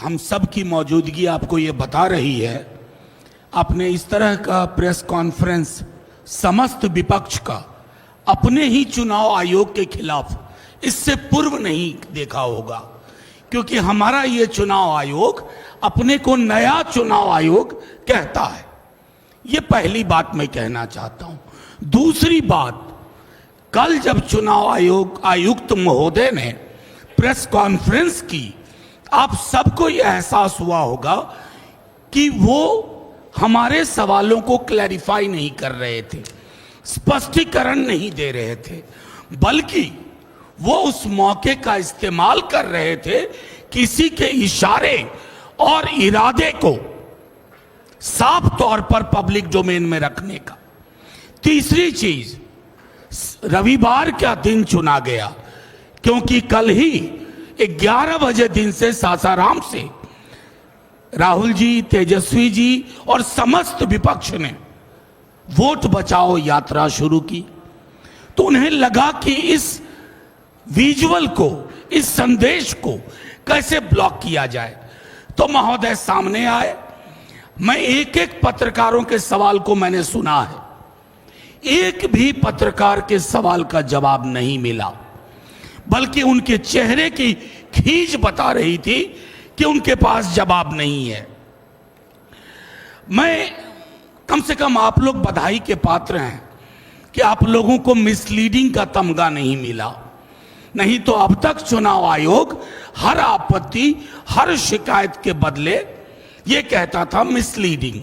हम सब की मौजूदगी आपको ये बता रही है। आपने इस तरह का प्रेस कॉन्फ्रेंस समस्त विपक्ष का अपने ही चुनाव आयोग के खिलाफ इससे पूर्व नहीं देखा होगा, क्योंकि हमारा ये चुनाव आयोग अपने को नया चुनाव आयोग कहता है। ये पहली बात मैं कहना चाहता हूं। दूसरी बात, कल जब चुनाव आयोग आयुक्त महोदय ने प्रेस कॉन्फ्रेंस की, आप सबको यह एहसास हुआ होगा कि वो हमारे सवालों को क्लैरिफाई नहीं कर रहे थे, स्पष्टीकरण नहीं दे रहे थे, बल्कि वो उस मौके का इस्तेमाल कर रहे थे किसी के इशारे और इरादे को साफ तौर पर पब्लिक डोमेन में रखने का। तीसरी चीज, रविवार का दिन चुना गया क्योंकि कल ही 11 बजे दिन से सासाराम से राहुल जी, तेजस्वी जी और समस्त विपक्ष ने वोट बचाओ यात्रा शुरू की। तो उन्हें लगा कि इस विजुअल को, इस संदेश को कैसे ब्लॉक किया जाए। तो महोदय सामने आए। मैं एक एक पत्रकारों के सवाल को मैंने सुना है, एक भी पत्रकार के सवाल का जवाब नहीं मिला, बल्कि उनके चेहरे की खींच बता रही थी कि उनके पास जवाब नहीं है। मैं कम से कम आप लोग बधाई के पात्र हैं कि आप लोगों को मिसलीडिंग का तमगा नहीं मिला। नहीं तो अब तक चुनाव आयोग हर आपत्ति, हर शिकायत के बदले ये कहता था मिसलीडिंग।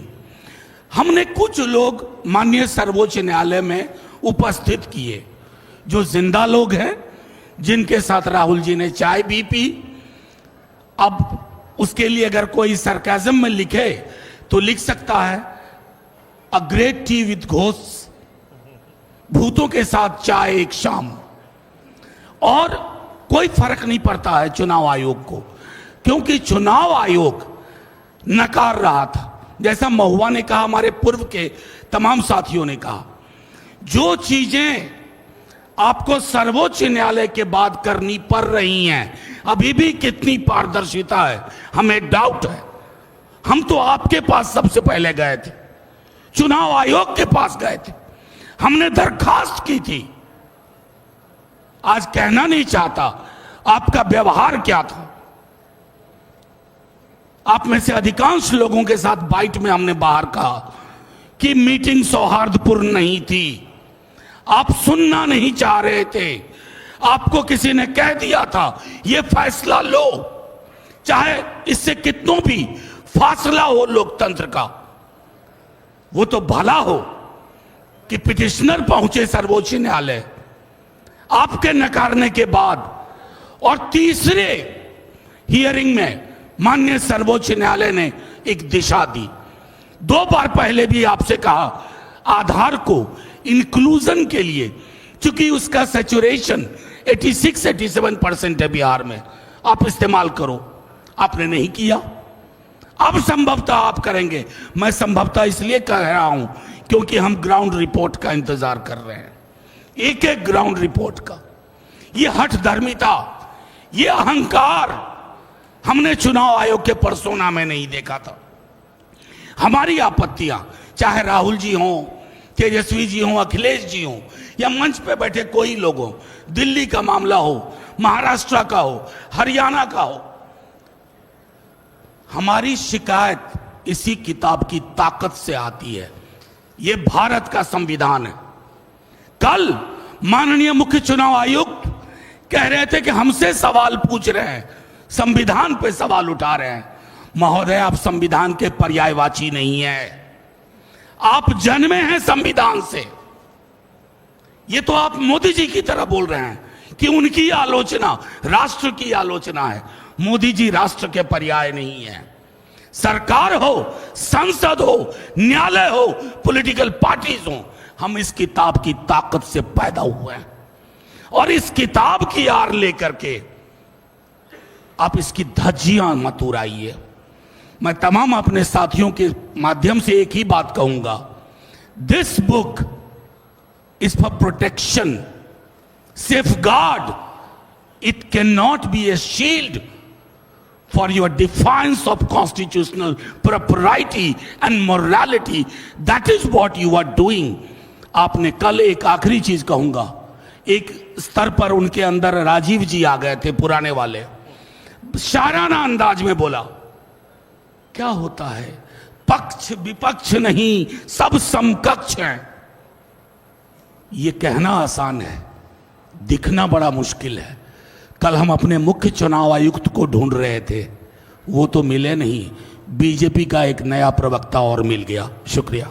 हमने कुछ लोग माननीय सर्वोच्च न्यायालय में उपस्थित किए, जो जिंदा लोग हैं, जिनके साथ राहुल जी ने चाय भी पी। अब उसके लिए अगर कोई सरकाज़म में लिखे तो लिख सकता है, a great T with ghost, भूतों के साथ चाय एक शाम। और कोई फर्क नहीं पड़ता है चुनाव आयोग को, क्योंकि चुनाव आयोग नकार रहा था। जैसा महुआ ने कहा, हमारे पूर्व के तमाम साथियों ने कहा, जो चीजें आपको सर्वोच्च न्यायालय के बाद करनी पड़ रही हैं, अभी भी कितनी पारदर्शिता है हमें डाउट है। हम तो आपके पास सबसे पहले गए थे, चुनाव आयोग के पास गए थे, हमने दरखास्त की थी। आज कहना नहीं चाहता आपका व्यवहार क्या था। आप में से अधिकांश लोगों के साथ बाइट में हमने बाहर कहा कि मीटिंग सौहार्दपूर्ण नहीं थी, आप सुनना नहीं चाह रहे थे। आपको किसी ने कह दिया था यह फैसला लो, चाहे इससे कितनों भी फासला हो लोकतंत्र का। वो तो भला हो कि पिटिशनर पहुंचे सर्वोच्च न्यायालय आपके नकारने के बाद, और तीसरे हियरिंग में माननीय सर्वोच्च न्यायालय ने एक दिशा दी। 2 बार पहले भी आपसे कहा आधार को इंक्लूजन के लिए, चूंकि उसका सैचुरेशन 86-87% है बिहार में, आप इस्तेमाल करो। आपने नहीं किया। अब संभवतः आप करेंगे। मैं संभवतः इसलिए कह रहा हूं क्योंकि हम ग्राउंड रिपोर्ट का इंतजार कर रहे हैं, एक एक ग्राउंड रिपोर्ट का। ये हठधर्मिता, ये अहंकार हमने चुनाव आयोग के पर्सोना में नहीं देखा था। हमारी आपत्तियां, चाहे राहुल जी हों, तेजस्वी जी हों, अखिलेश जी हों, या मंच पे बैठे कोई लोग हों, दिल्ली का मामला हो, महाराष्ट्र का हो, हरियाणा का हो, हमारी शिकायत इसी किताब की ताकत से आती है। ये भारत का संविधान है। कल माननीय मुख्य चुनाव आयुक्त कह रहे थे कि हमसे सवाल पूछ रहे हैं, संविधान पे सवाल उठा रहे हैं। महोदय, आप संविधान के पर्यायवाची नहीं है, आप जन्मे हैं संविधान से। ये तो आप मोदी जी की तरह बोल रहे हैं कि उनकी आलोचना राष्ट्र की आलोचना है। मोदी जी राष्ट्र के पर्याय नहीं है। सरकार हो, संसद हो, न्यायालय हो, पॉलिटिकल पार्टीज हो, हम इस किताब की ताकत से पैदा हुए हैं। और इस किताब की आड़ लेकर के आप इसकी धज्जियां मत उड़ाइए। मैं तमाम अपने साथियों के माध्यम से एक ही बात कहूंगा, this book is for protection, safeguard, it can not be A shield for your defiance of constitutional propriety and morality. That is what you are doing. आपने कल एक आखिरी चीज कहूंगा, एक स्तर पर उनके अंदर राजीव जी आ गए थे, पुराने वाले, शाराना अंदाज में बोला क्या होता है, पक्ष विपक्ष नहीं, सब समकक्ष हैं। ये कहना आसान है, दिखना बड़ा मुश्किल है। कल हम अपने मुख्य चुनाव आयुक्त को ढूंढ रहे थे, वो तो मिले नहीं, बीजेपी का एक नया प्रवक्ता और मिल गया। शुक्रिया।